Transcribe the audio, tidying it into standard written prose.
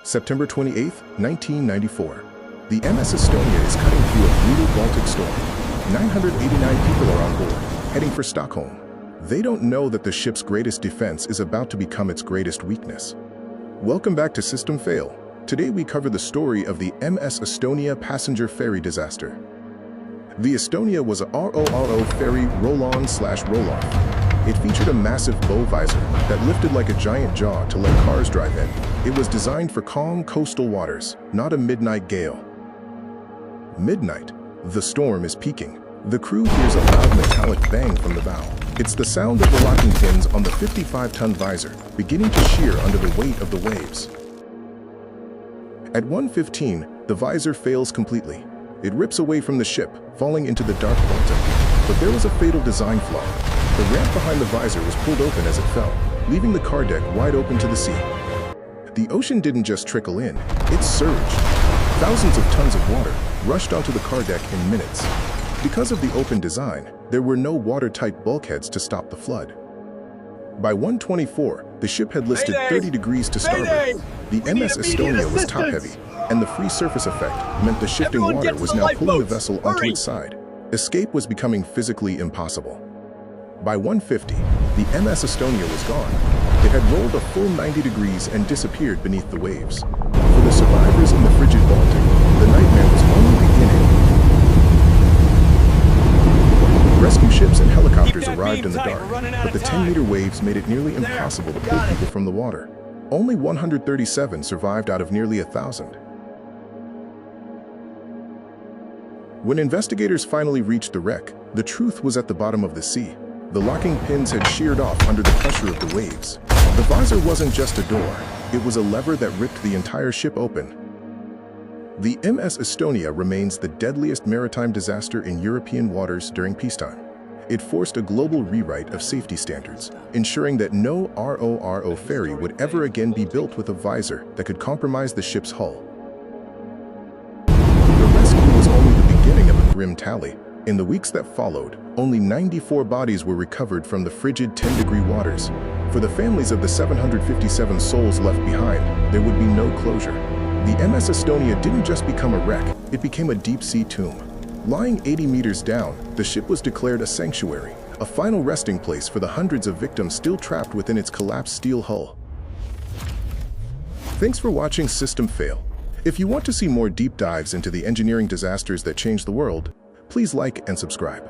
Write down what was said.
September 28, 1994. The MS Estonia is cutting through a brutal Baltic storm. 989 people are on board, heading for Stockholm. They don't know that the ship's greatest defense is about to become its greatest weakness. Welcome back to System Fail. Today we cover the story of the MS Estonia passenger ferry disaster. The Estonia was a RORO ferry roll-on/roll-off. It featured a massive bow visor that lifted like a giant jaw to let cars drive in. It was designed for calm coastal waters, not a midnight gale. Midnight. The storm is peaking. The crew hears a loud metallic bang from the bow. It's the sound of the locking pins on the 55-ton visor beginning to shear under the weight of the waves. At 1:15, the visor fails completely. It rips away from the ship, falling into the dark Baltic. But there was a fatal design flaw. The ramp behind the visor was pulled open as it fell, leaving the car deck wide open to the sea. The ocean didn't just trickle in, it surged. Thousands of tons of water rushed onto the car deck in minutes. Because of the open design, there were no watertight bulkheads to stop the flood. By 1:24, the ship had listed 30 degrees to starboard. The MS Estonia was top-heavy, and the free surface effect meant the shifting water was now pulling the vessel onto its side. Escape was becoming physically impossible. By 1:50, the MS Estonia was gone. It had rolled a full 90 degrees and disappeared beneath the waves. For the survivors in the frigid Baltic, the nightmare was only beginning. Rescue ships and helicopters arrived in the dark, but the 10-meter waves made it nearly impossible to pull people from the water. Only 137 survived out of nearly 1,000. When investigators finally reached the wreck, the truth was at the bottom of the sea. The locking pins had sheared off under the pressure of the waves. The visor wasn't just a door, it was a lever that ripped the entire ship open. The MS Estonia remains the deadliest maritime disaster in European waters during peacetime. It forced a global rewrite of safety standards, ensuring that no RORO ferry would ever again be built with a visor that could compromise the ship's hull. The rescue was only the beginning of a grim tally. In the weeks that followed, only 94 bodies were recovered from the frigid 10-degree waters. For the families of the 757 souls left behind, there would be no closure. The MS Estonia didn't just become a wreck, it became a deep-sea tomb. Lying 80 meters down, the ship was declared a sanctuary, a final resting place for the hundreds of victims still trapped within its collapsed steel hull. Thanks for watching System Fail. If you want to see more deep dives into the engineering disasters that changed the world, please like and subscribe.